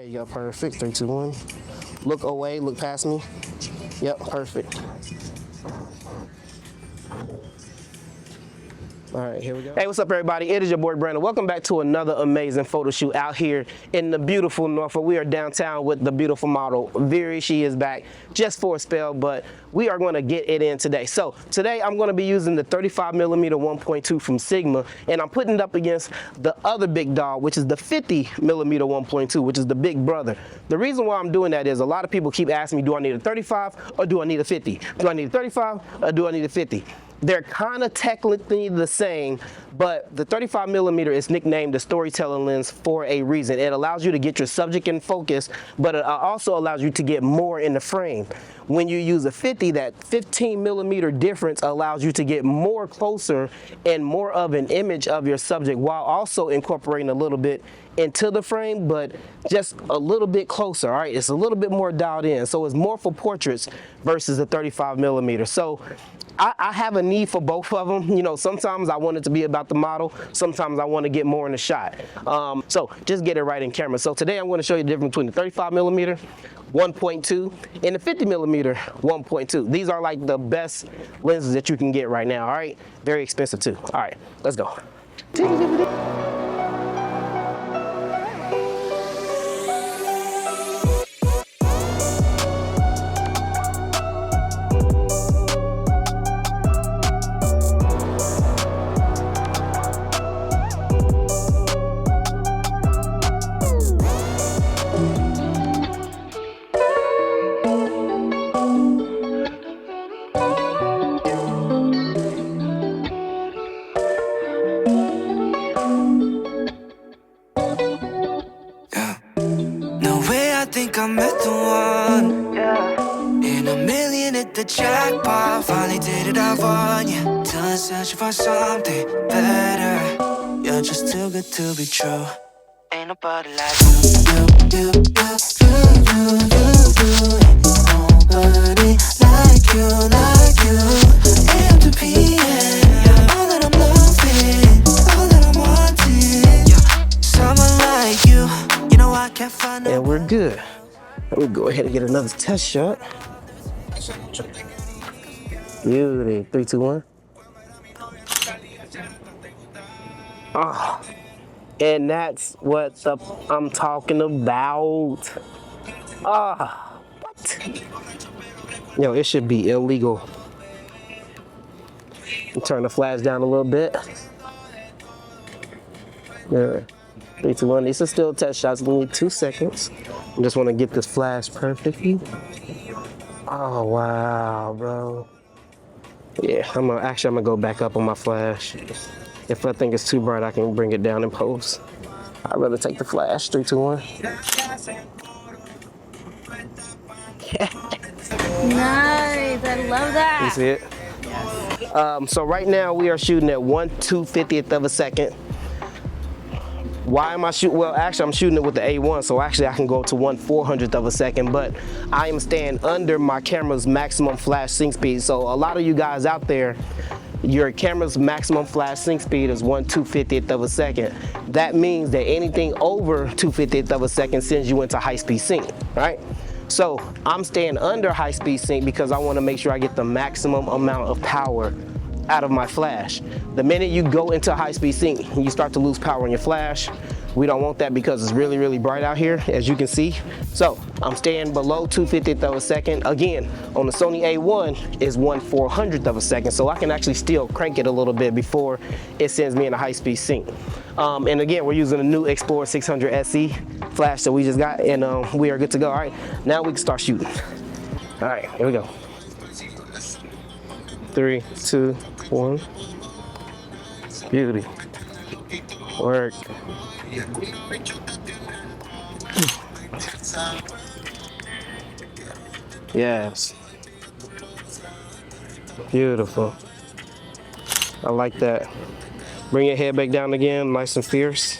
you go, perfect. 3, 2, 1. Look away, look past me. Yep, perfect. All right, here we go. Hey, what's up, everybody? It is your boy Brandon. Welcome back to another amazing photo shoot out here in the beautiful Norfolk. We are downtown with the beautiful model Viri. She is back just for a spell, but we are going to get it in today. So today I'm going to be using the 35mm 1.2 from Sigma, and I'm putting it up against the other big dog, which is the 50mm 1.2, which is the big brother. The reason why I'm doing that is a lot of people keep asking me, do I need a 35 or do I need a 50? Do I need a 35 or do I need a 50? They're kind of technically the same, but the 35mm is nicknamed the storytelling lens for a reason. It allows you to get your subject in focus, but it also allows you to get more in the frame. When you use a 50, that 15mm difference allows you to get more closer and more of an image of your subject while also incorporating a little bit into the frame, but just a little bit closer. All right, it's a little bit more dialed in, so it's more for portraits versus the 35mm. So I have a need for both of them. You know, sometimes I want it to be about the model, sometimes I want to get more in the shot. So just get it right in camera. So today I'm going to show you the difference between the 35mm 1.2 and the 50mm 1.2. These are like the best lenses that you can get right now. All right, very expensive too. All right, let's go. I met the one, in a million at the jackpot. Finally did it, I won, yeah. Done searching for something better. You're just too good to be true. Ain't nobody like you. Nobody like you. AM to PM, all that I'm loving, all that I'm wanting, yeah. Someone like you, you know I can't find. And we're good. Let me go ahead and get another test shot. Beauty. 3, 2, 1. Ah, and that's what I'm talking about. Ah, what? Yo, it should be illegal. Turn the flash down a little bit. Yeah. 3, 2, 1. These are still test shots. We need 2 seconds. I just want to get this flash perfectly. Oh wow, bro. Yeah, I'm gonna go back up on my flash. If I think it's too bright, I can bring it down in post. I'd rather take the flash. 3, 2, 1. Nice, I love that. You see it? Yes. So right now we are shooting at 1/250th of a second. Why am I shooting? Well, actually, I'm shooting it with the A1, so actually I can go to 1/400th of a second, but I am staying under my camera's maximum flash sync speed. So a lot of you guys out there, your camera's maximum flash sync speed is 1/250th of a second. That means that anything over 2/50th of a second sends you into high-speed sync, right? So I'm staying under high-speed sync because I want to make sure I get the maximum amount of power out of my flash. The minute you go into high-speed sync, you start to lose power in your flash. We don't want that because it's really, really bright out here, as you can see. So I'm staying below 2/50th of a second. Again, on the Sony A1 is 1/400th of a second, so I can actually still crank it a little bit before it sends me into high-speed sync. And again, we're using a new Explorer 600 SE flash that we just got, and we are good to go. All right, now we can start shooting. All right, here we go. 3, 2, 1. Beauty. Work. Yes. Beautiful. I like that. Bring your head back down again, nice and fierce.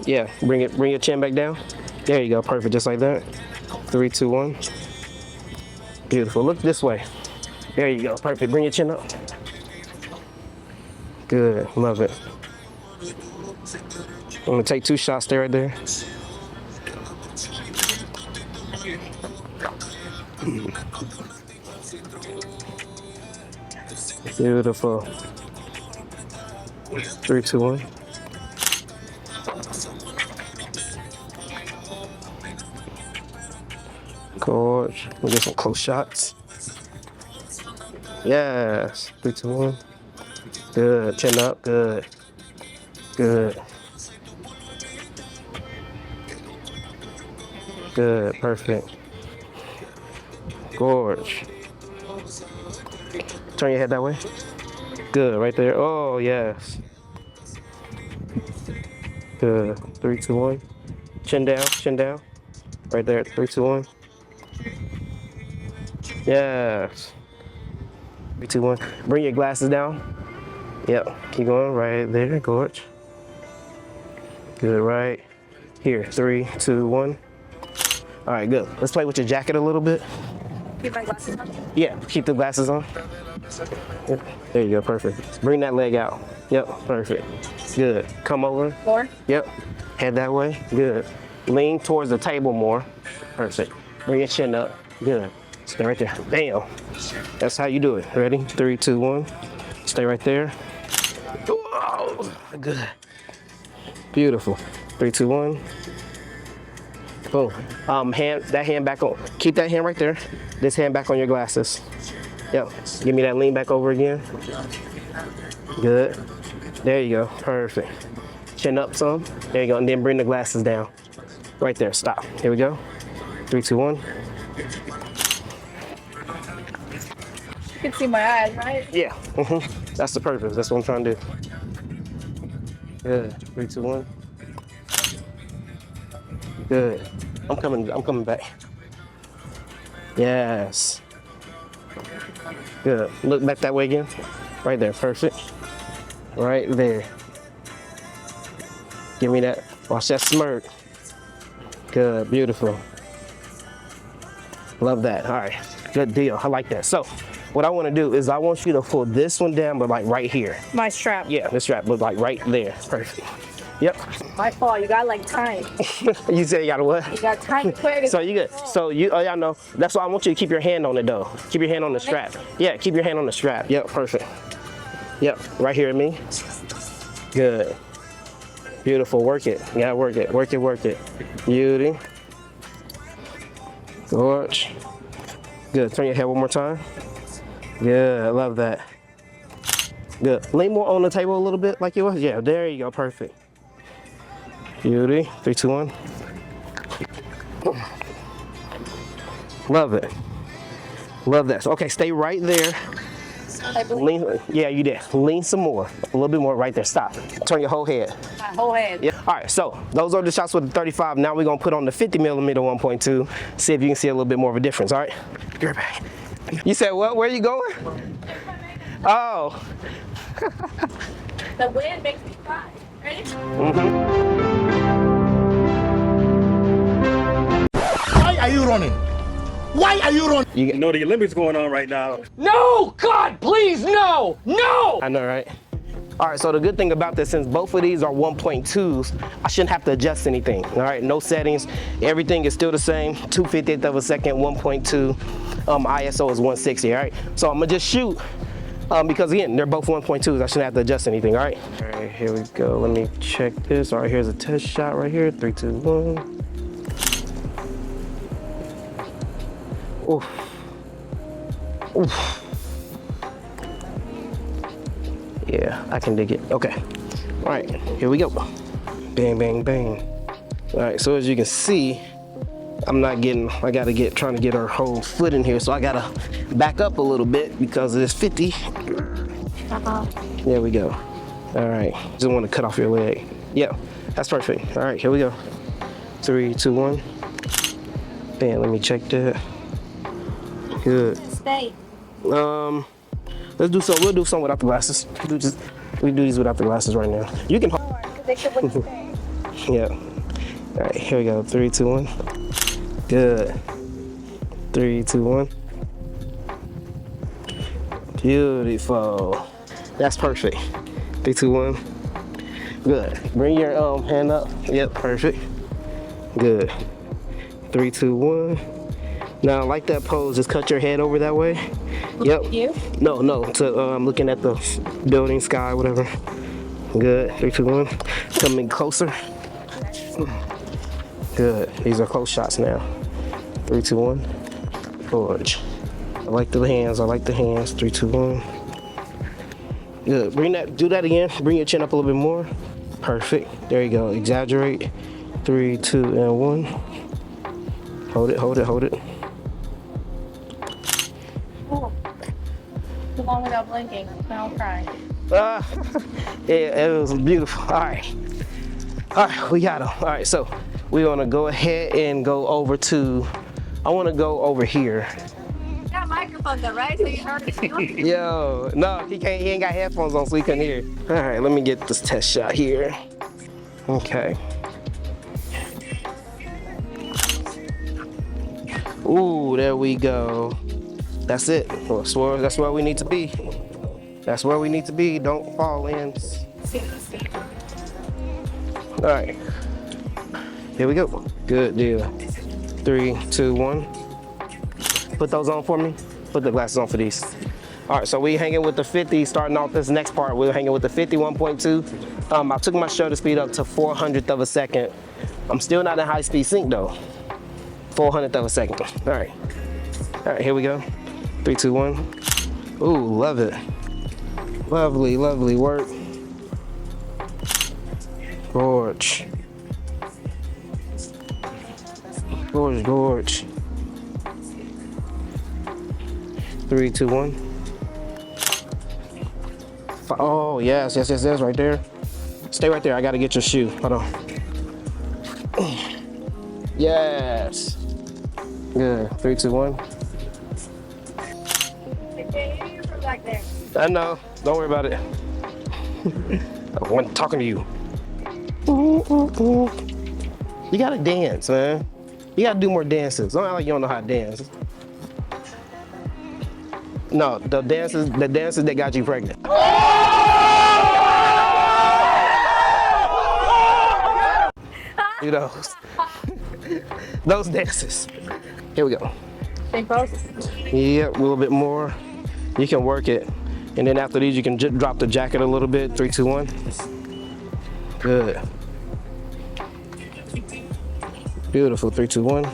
Yeah, bring your chin back down. There you go, perfect, just like that. 3, 2, 1. Beautiful. Look this way. There you go, perfect. Bring your chin up. Good, love it. I'm gonna take 2 shots there, right there. Beautiful. 3, 2, 1. Gorge. We'll get some close shots. Yes. 3, 2, 1. Good. Chin up. Good. Good. Good. Perfect. Gorge. Turn your head that way. Good. Right there. Oh, yes. Good. 3, 2, 1. Chin down. Chin down. Right there. 3, 2, 1. Yes. 3, 2, 1. Bring your glasses down. Yep. Keep going. Right there. Gorge. Good. Right here. 3, 2, 1. All right. Good. Let's play with your jacket a little bit. Keep my glasses on. Yeah. Keep the glasses on. Yep. There you go. Perfect. Bring that leg out. Yep. Perfect. Good. Come over. More. Yep. Head that way. Good. Lean towards the table more. Perfect. Bring your chin up. Good. Stay right there. Bam. That's how you do it. Ready? 3, 2, 1. Stay right there. Whoa. Good. Beautiful. 3, 2, 1. Boom. That hand back on. Keep that hand right there. This hand back on your glasses. Yep. Give me that lean back over again. Good. There you go. Perfect. Chin up some. There you go. And then bring the glasses down. Right there. Stop. Here we go. 3, 2, 1. You can see my eyes, right? Yeah. That's the purpose. That's what I'm trying to do. Good. 3, 2, 1. Good. I'm coming back. Yes. Good. Look back that way again. Right there. Perfect. Right there. Give me that. Watch that smirk. Good. Beautiful. Love that. All right. Good deal. I like that. So what I want to do is I want you to pull this one down, but like right here. My strap. Yeah, the strap, but like right there. Perfect. Yep. My fault. You got like time. You said you got a what? You got time quick. So you good. So you, oh yeah, I know. That's why I want you to keep your hand on it though. Keep your hand on the strap. Yeah, keep your hand on the strap. Yep, perfect. Yep, right here at me. Good. Beautiful, work it. You gotta work it, work it, work it. Beauty. Gorge. Good, turn your head one more time. Good, I love that. Good, lean more on the table a little bit like you was. Yeah, there you go, perfect. Beauty, 3, 2, 1. Love it. Love that. So, okay, stay right there. Lean, yeah, you did. Lean some more. A little bit more right there. Stop. Turn your whole head. My whole head. Yeah. All right, so those are the shots with the 35. Now we're going to put on the 50mm 1.2. See if you can see a little bit more of a difference, all right? Be right back. You said what? Where are you going? Oh. The wind makes me cry. Ready? Why are you running? Why are you running? You know the Olympics going on right now. No! God, please, no! No! I know, right? All right, so the good thing about this, since both of these are 1.2s, I shouldn't have to adjust anything, all right? No settings, everything is still the same, 2/50th of a second, 1.2, ISO is 160, all right? So I'm gonna just shoot, because again, they're both 1.2s, I shouldn't have to adjust anything, all right? All right, here we go, let me check this. All right, here's a test shot right here, 3, 2, 1. Oof. Oof. Yeah, I can dig it. Okay. All right, here we go. Bang, bang, bang. All right, so as you can see, I'm not getting, trying to get her whole foot in here, so I gotta back up a little bit because it's 50. There we go. All right, just want to cut off your leg. Yeah, that's perfect. All right, here we go. 3, 2, 1. Bam, let me check that. Good. Stay. Let's do some. We'll do some without the glasses. We do these without the glasses right now. You can. Yeah. All right. Here we go. 3, 2, 1. Good. 3, 2, 1. Beautiful. That's perfect. 3, 2, 1. Good. Bring your hand up. Yep. Perfect. Good. 3, 2, 1. Now, like that pose, just cut your head over that way. Yep. You? No, to I'm looking at the building, sky, whatever. Good. 3, 2, 1. Coming closer. Good. These are close shots now. 3, 2, 1. Forge. I like the hands. 3, 2, 1. Good. Do that again. Bring your chin up a little bit more. Perfect. There you go. Exaggerate. 3, 2, and 1. Hold it. Oh. Too long without blinking. Now I'm crying. Yeah, it was beautiful. All right, we got them. All right, so we're gonna go ahead and go over to, I wanna go over here. You got microphones though, right? So you heard it. Yo, no, he ain't got headphones on, so he couldn't hear. All right, let me get this test shot here. Okay. Ooh, there we go. That's it. That's where we need to be. That's where we need to be. Don't fall in. All right. Here we go. Good deal. 3, 2, 1. Put those on for me. Put the glasses on for these. All right, so we hanging with the 50. Starting off this next part, we're hanging with the 50 1.2. I took my shutter speed up to 400th of a second. I'm still not in high speed sync though. 400th of a second. All right, here we go. 3, 2, 1. Ooh, love it. Lovely work. Gorge. 3, 2, 1. Oh, yes, right there. Stay right there, I gotta get your shoe. Hold on. Yes. Good. 3, 2, 1. From back there. I know. Don't worry about it. I wasn't talking to you. You gotta dance, man. You gotta do more dances. Don't act like you don't know how to dance. No, the dances that got you pregnant. You know, those dances. Here we go. Big pose. Yep, a little bit more. You can work it. And then after these, you can drop the jacket a little bit. 3, 2, 1. Good. Beautiful. 3, 2, 1.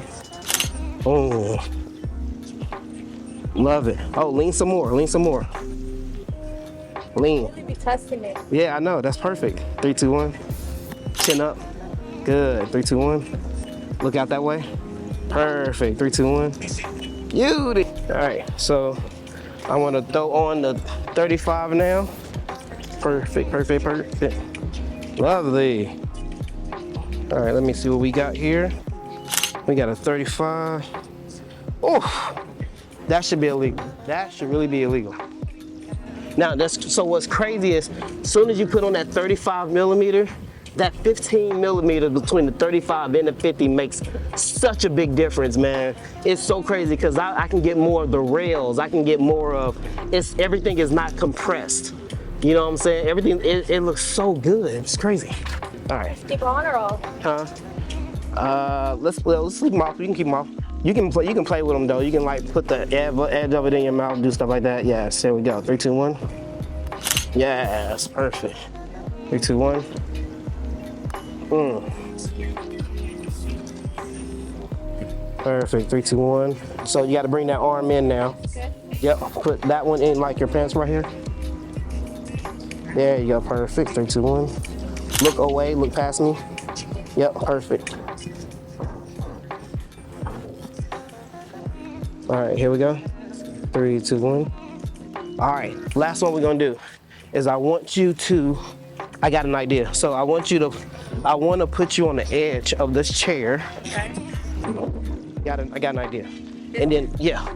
Oh. Love it. Oh, lean some more. Lean. You'll be testing it. Yeah, I know. That's perfect. 3, 2, 1. Chin up. Good. 3, 2, 1. Look out that way. Perfect. 3, 2, 1. Beauty. All right. So I want to throw on the 35 now. Perfect. Lovely. All right. Let me see what we got here. We got a 35. Oh, that should be illegal. That should really be illegal. Now, so what's crazy is, as soon as you put on that 35 millimeter, that 15 millimeter between the 35 and the 50 makes such a big difference, man. It's so crazy because I can get more of the rails. I can get more of, everything is not compressed. You know what I'm saying? Everything, it looks so good. It's crazy. All right. Keep on or off? Huh? Let's leave them off. You can keep them off. You can play with them though. You can like put the edge of it in your mouth, do stuff like that. Yes, there we go. 3, 2, 1. Yes, perfect. 3, 2, 1. Perfect. 3, 2, 1. So you got to bring that arm in now. Good. Yep. Put that one in like your pants right here. There you go. Perfect. 3, 2, 1. Look away. Look past me. Yep. Perfect. All right, here we go. 3, 2, 1. All right, last one we're gonna do is I got an idea. So I want to put you on the edge of this chair. Okay. I got an idea. And then, yeah,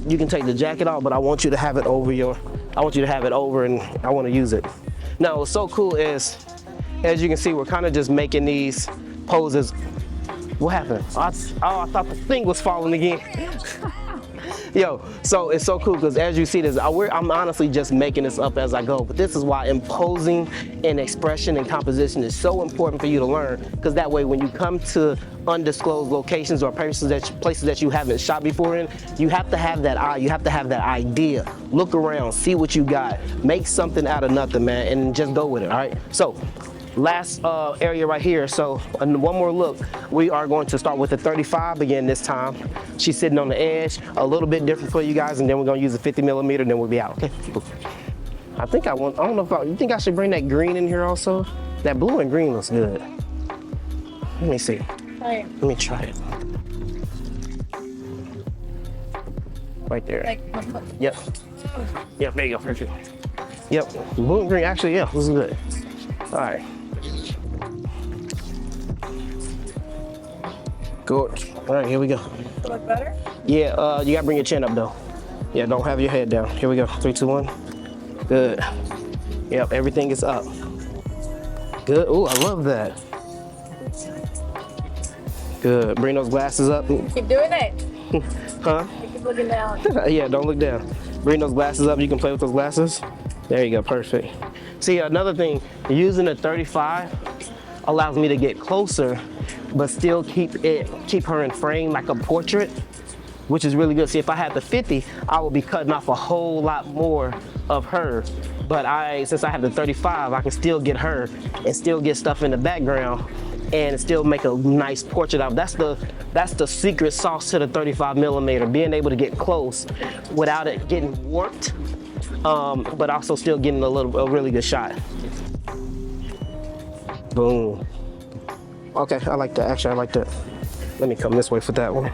you can take the jacket off, but I want you to have it over and I want to use it. Now, what's so cool is, as you can see, we're kind of just making these poses. What happened? I thought the thing was falling again. Yo, so it's so cool because as you see this, I'm honestly just making this up as I go, but this is why imposing and expression and composition is so important for you to learn, because that way when you come to undisclosed locations or places that you haven't shot before in, you have to have that eye, you have to have that idea. Look around, see what you got, make something out of nothing, man, and just go with it, all right? So, last area right here. So one more look. We are going to start with the 35 again this time. She's sitting on the edge, a little bit different for you guys, and then we're gonna use a 50mm, and then we'll be out, okay? I don't know if you think I should bring that green in here also? That blue and green looks good. Let me see. Right. Let me try it. Right there. Like, Yep. Yep, there you go, perfect. Yep, blue and green, actually, yeah, this is good. All right. Good. All right, here we go. look better? Yeah, you gotta bring your chin up though. Yeah, don't have your head down. Here we go, 3, 2, 1. Good. Yep, everything is up. Good, ooh, I love that. Good, bring those glasses up. Keep doing it. Huh? Keep looking down. Yeah, don't look down. Bring those glasses up, you can play with those glasses. There you go, perfect. See, another thing, using a 35 allows me to get closer, but still keep her in frame like a portrait, which is really good. See, if I had the 50, I would be cutting off a whole lot more of her. But since I have the 35, I can still get her and still get stuff in the background and still make a nice portrait of. That's the secret sauce to the 35mm, being able to get close without it getting warped, but also still getting a really good shot. Boom. Okay, I like that. Actually, I like that. Let me come this way for that one.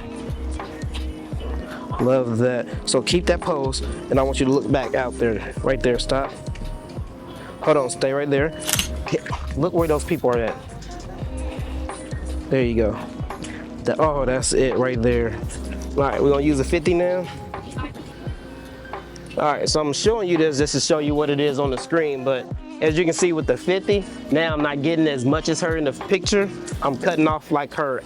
Love that. So keep that pose, and I want you to look back out there. Right there, stop. Hold on, stay right there. Look where those people are at. There you go. Oh, that's it right there. All right, we're gonna use a 50 now. All right, so I'm showing you this just to show you what it is on the screen, but as you can see with the 50, now I'm not getting as much as her in the picture. I'm cutting off like her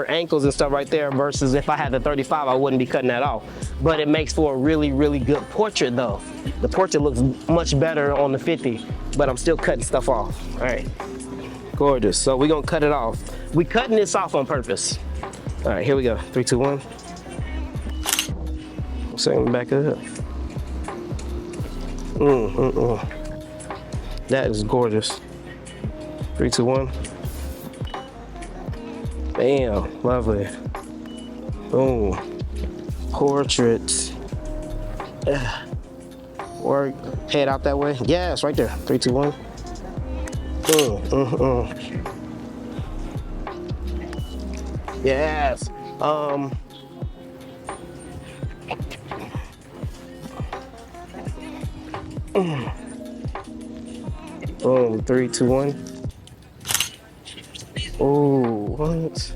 ankles and stuff right there, versus if I had the 35, I wouldn't be cutting that off. But it makes for a really, really good portrait though. The portrait looks much better on the 50, but I'm still cutting stuff off. All right, gorgeous. So we're gonna cut it off. We cutting this off on purpose. All right, here we go, 3, 2, 1. Same back up. That is gorgeous. 3, 2, 1. Bam, lovely. Boom. Portrait. Work. Head out that way. Yes, right there. 3, 2, 1. Yes. Boom, 3, 2, 1. Oh, what?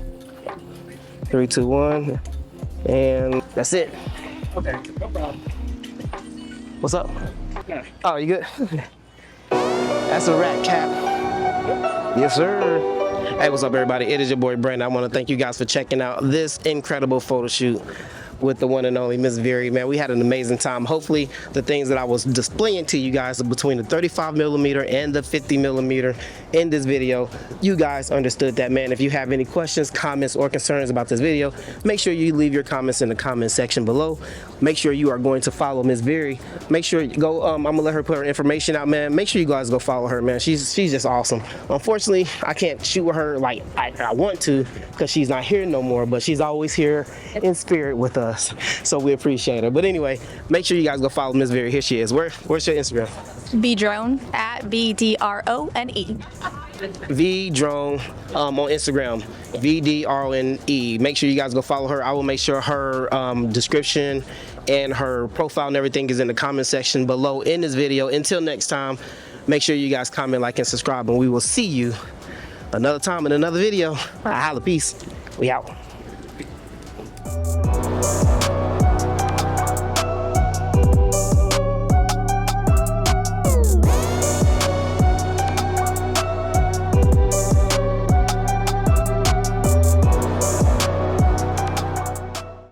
3, 2, 1. And that's it. Okay, no problem. What's up? Yeah. Oh, you good? That's a wrap, Cap. Yes, sir. Hey, what's up, everybody? It is your boy, Brandon. I want to thank you guys for checking out this incredible photo shoot with the one and only Miss Very. Man, we had an amazing time. Hopefully the things that I was displaying to you guys between the 35mm and the 50mm in this video, you guys understood that, man. If you have any questions, comments, or concerns about this video, make sure you leave your comments in the comment section below. Make sure you are going to follow Miss Very. Make sure you go, I'm gonna let her put her information out, man. Make sure you guys go follow her, man. She's just awesome. Unfortunately, I can't shoot with her like I want to, because she's not here no more, but she's always here in spirit with us. So we appreciate her. But anyway, make sure you guys go follow Miss Very. Here she is. Where's your Instagram? Vdrone at VDRONE. Vdrone on Instagram. VDRONE. Make sure you guys go follow her. I will make sure her description and her profile and everything is in the comment section below in this video. Until next time, make sure you guys comment, like, and subscribe, and we will see you another time in another video. Holla, peace. We out.